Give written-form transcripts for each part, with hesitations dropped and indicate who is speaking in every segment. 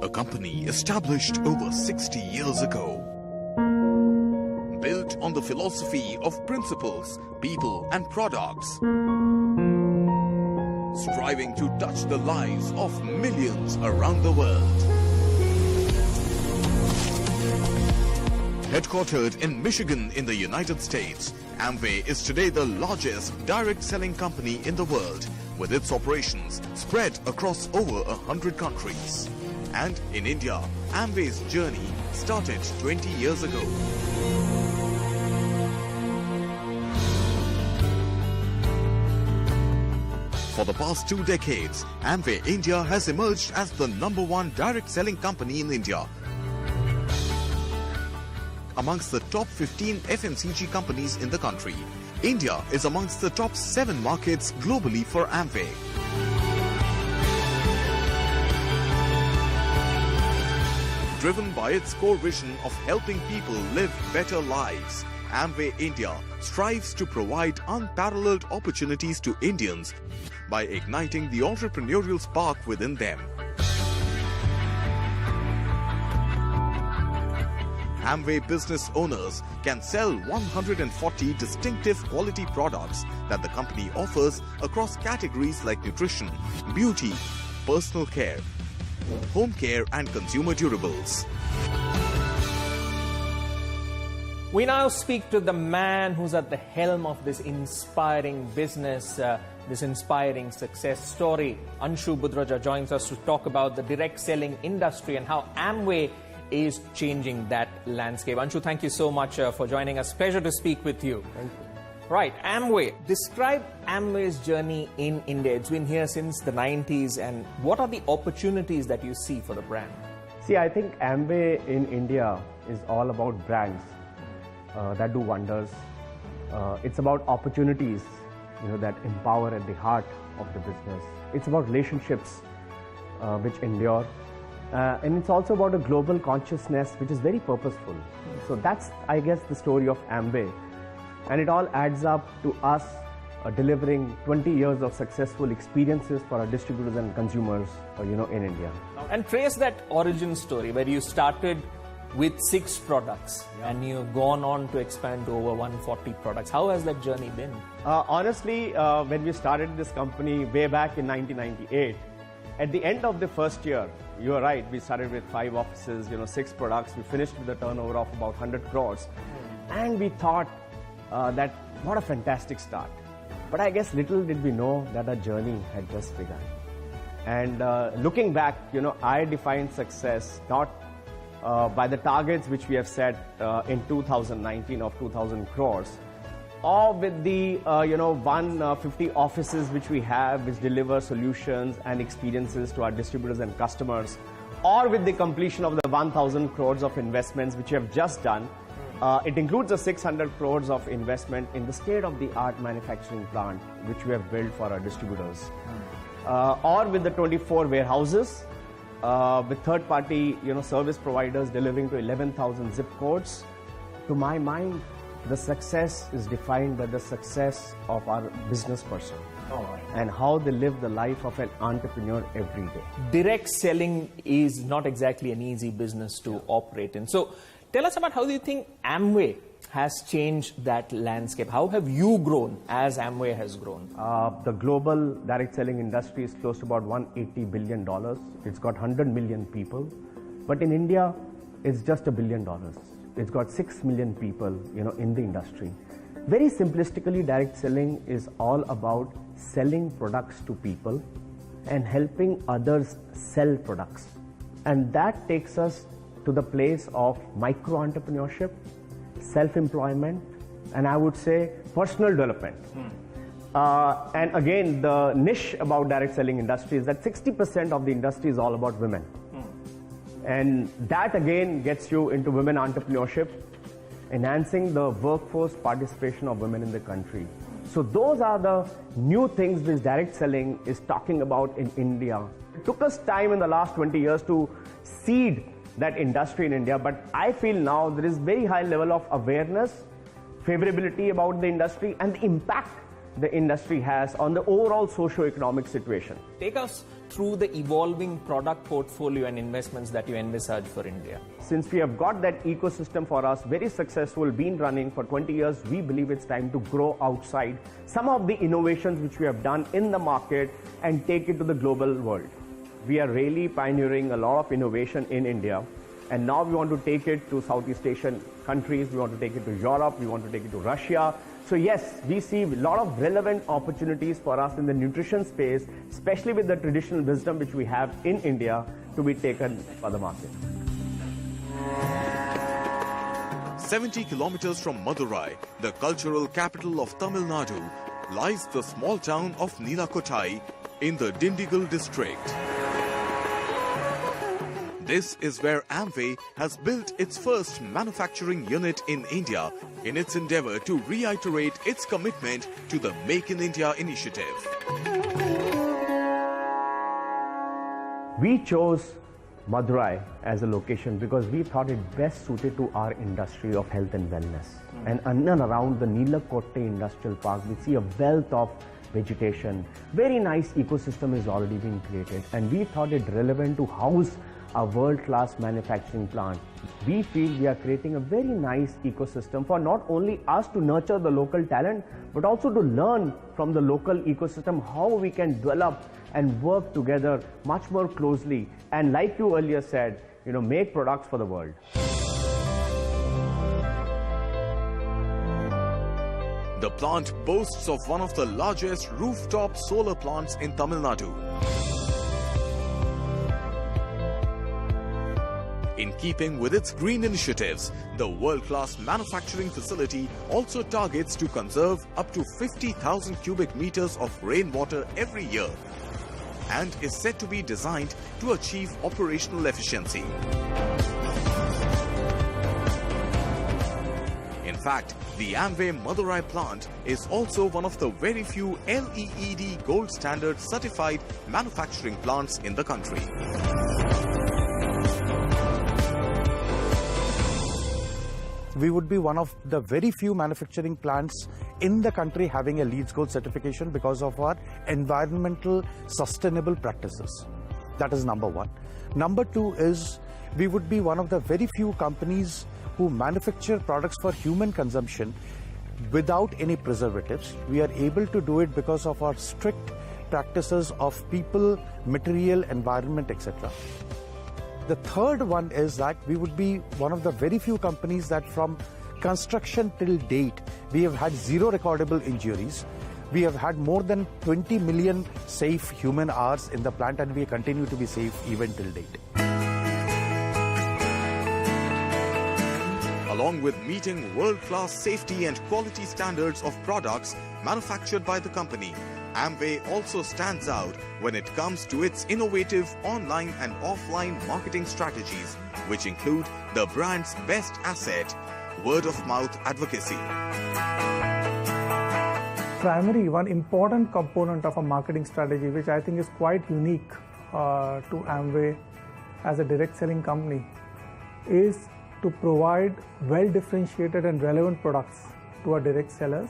Speaker 1: a company established over 60 years ago. Built on the philosophy of principles, people and products. Striving to touch the lives of millions around the world. Headquartered in Michigan in the United States, Amway is today the largest direct selling company in the world, with its operations spread across over 100 countries. And in India, Amway's journey started 20 years ago. For the past 2 decades, Amway India has emerged as the #1 direct selling company in India. Amongst the top 15 FMCG companies in the country, India is amongst the top 7 markets globally for Amway. Driven by its core vision of helping people live better lives, Amway India strives to provide unparalleled opportunities to Indians by igniting the entrepreneurial spark within them. Amway business owners can sell 140 distinctive quality products that the company offers across categories like nutrition, beauty, personal care, home care and consumer durables.
Speaker 2: We now speak to the man who's at the helm of this inspiring business, this inspiring success story. Budhraja joins us to talk about the direct selling industry and how Amway is changing that landscape. Anshu, thank you so much for joining us. Pleasure to speak with you.
Speaker 3: Thank you.
Speaker 2: Right, Amway. Describe Amway's journey in India. It's been here since the 90s, and what are the opportunities that you see for the brand?
Speaker 3: See, I think Amway in India is all about brands that do wonders. It's about opportunities, that empower at the heart of the business. It's about relationships which endure. And it's also about a global consciousness which is very purposeful. So that's, I guess, the story of Amway. And it all adds up to us delivering 20 years of successful experiences for our distributors and consumers, in India.
Speaker 2: And trace that origin story where you started with 6 products and you've gone on to expand to over 140 products. How has that journey been?
Speaker 3: Honestly, when we started this company way back in 1998, at the end of the first year, you are right, we started with 5 offices, 6 products. We finished with a turnover of about 100 crores. And we thought that what a fantastic start. But I guess little did we know that our journey had just begun. And looking back, I define success not by the targets which we have set in 2019 of 2,000 crores, or with the 150 offices which we have, which deliver solutions and experiences to our distributors and customers, or with the completion of the 1,000 crores of investments which we have just done. It includes the 600 crores of investment in the state-of-the-art manufacturing plant which we have built for our distributors, or with the 24 warehouses, with third-party service providers delivering to 11,000 zip codes. To my mind, the success is defined by the success of our business person and how they live the life of an entrepreneur every day.
Speaker 2: Direct selling is not exactly an easy business to operate in. So tell us about how do you think Amway has changed that landscape? How have you grown as Amway has grown?
Speaker 3: The global direct selling industry is close to about $180 billion. It's got 100 million people. But in India, it's just $1 billion. It's got 6 million people, in the industry. Very simplistically, direct selling is all about selling products to people and helping others sell products. And that takes us to the place of micro-entrepreneurship, self-employment, and I would say personal development. And again, the niche about direct selling industry is that 60% of the industry is all about women. And that again gets you into women entrepreneurship, enhancing the workforce participation of women in the country. So those are the new things which direct selling is talking about in India. It took us time in the last 20 years to seed that industry in India, but I feel now there is very high level of awareness, favorability about the industry and the impact the industry has on the overall socio-economic situation.
Speaker 2: Take us through the evolving product portfolio and investments that you envisage for India?
Speaker 3: Since we have got that ecosystem for us, very successful, been running for 20 years, we believe it's time to grow outside some of the innovations which we have done in the market and take it to the global world. We are really pioneering a lot of innovation in India, and now we want to take it to Southeast Asian countries, we want to take it to Europe, we want to take it to Russia. So yes, we see a lot of relevant opportunities for us in the nutrition space, especially with the traditional wisdom which we have in India, to be taken for the market.
Speaker 1: 70 kilometers from Madurai, the cultural capital of Tamil Nadu, lies the small town of Nilakottai in the Dindigul district. This is where Amway has built its first manufacturing unit in India in its endeavor to reiterate its commitment to the Make in India initiative.
Speaker 3: We chose Madurai as a location because we thought it best suited to our industry of health and wellness. And in and around the Nilakottai Industrial Park, we see a wealth of vegetation. Very nice ecosystem is already being created, and we thought it relevant to house a world-class manufacturing plant. We feel we are creating a very nice ecosystem for not only us to nurture the local talent, but also to learn from the local ecosystem how we can develop and work together much more closely, and like you earlier said, make products for the world.
Speaker 1: The plant boasts of one of the largest rooftop solar plants in Tamil Nadu. In keeping with its green initiatives, the world-class manufacturing facility also targets to conserve up to 50,000 cubic meters of rainwater every year and is said to be designed to achieve operational efficiency. In fact, the Amway Madurai plant is also one of the very few LEED Gold Standard certified manufacturing plants in the country.
Speaker 4: We would be one of the very few manufacturing plants in the country having a LEED Gold certification because of our environmental sustainable practices. That is number one. Number two is we would be one of the very few companies who manufacture products for human consumption without any preservatives. We are able to do it because of our strict practices of people, material, environment, etc. The third one is that we would be one of the very few companies that from construction till date, we have had zero recordable injuries. We have had more than 20 million safe human hours in the plant, and we continue to be safe even till date.
Speaker 1: Along with meeting world-class safety and quality standards of products manufactured by the company, Amway also stands out when it comes to its innovative online and offline marketing strategies, which include the brand's best asset, word-of-mouth advocacy.
Speaker 5: One important component of a marketing strategy, which I think is quite unique to Amway as a direct selling company, is to provide well-differentiated and relevant products to our direct sellers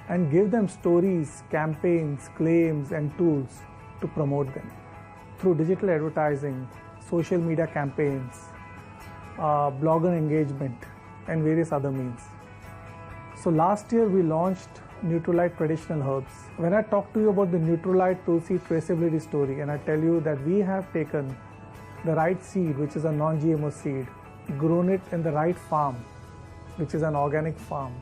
Speaker 5: and give them stories, campaigns, claims, and tools to promote them through digital advertising, social media campaigns, blogger engagement, and various other means. So last year we launched Nutralite Traditional Herbs. When I talk to you about the Nutralite Tulsi traceability story, and I tell you that we have taken the right seed, which is a non-GMO seed, grown it in the right farm, which is an organic farm.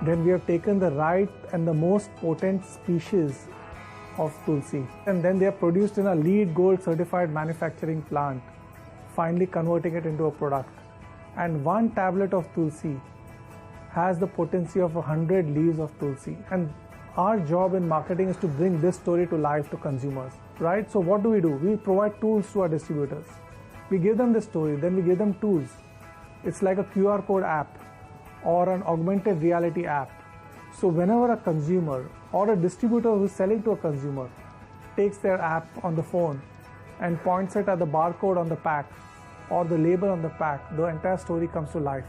Speaker 5: Then we have taken the right and the most potent species of Tulsi, and then they are produced in a LEED Gold certified manufacturing plant, finally converting it into a product. And one tablet of Tulsi has the potency of 100 leaves of Tulsi. And our job in marketing is to bring this story to life to consumers, right? So what do? We provide tools to our distributors. We give them the story, then we give them tools. It's like a QR code app or an augmented reality app. So whenever a consumer or a distributor who's selling to a consumer takes their app on the phone and points it at the barcode on the pack or the label on the pack, the entire story comes to life.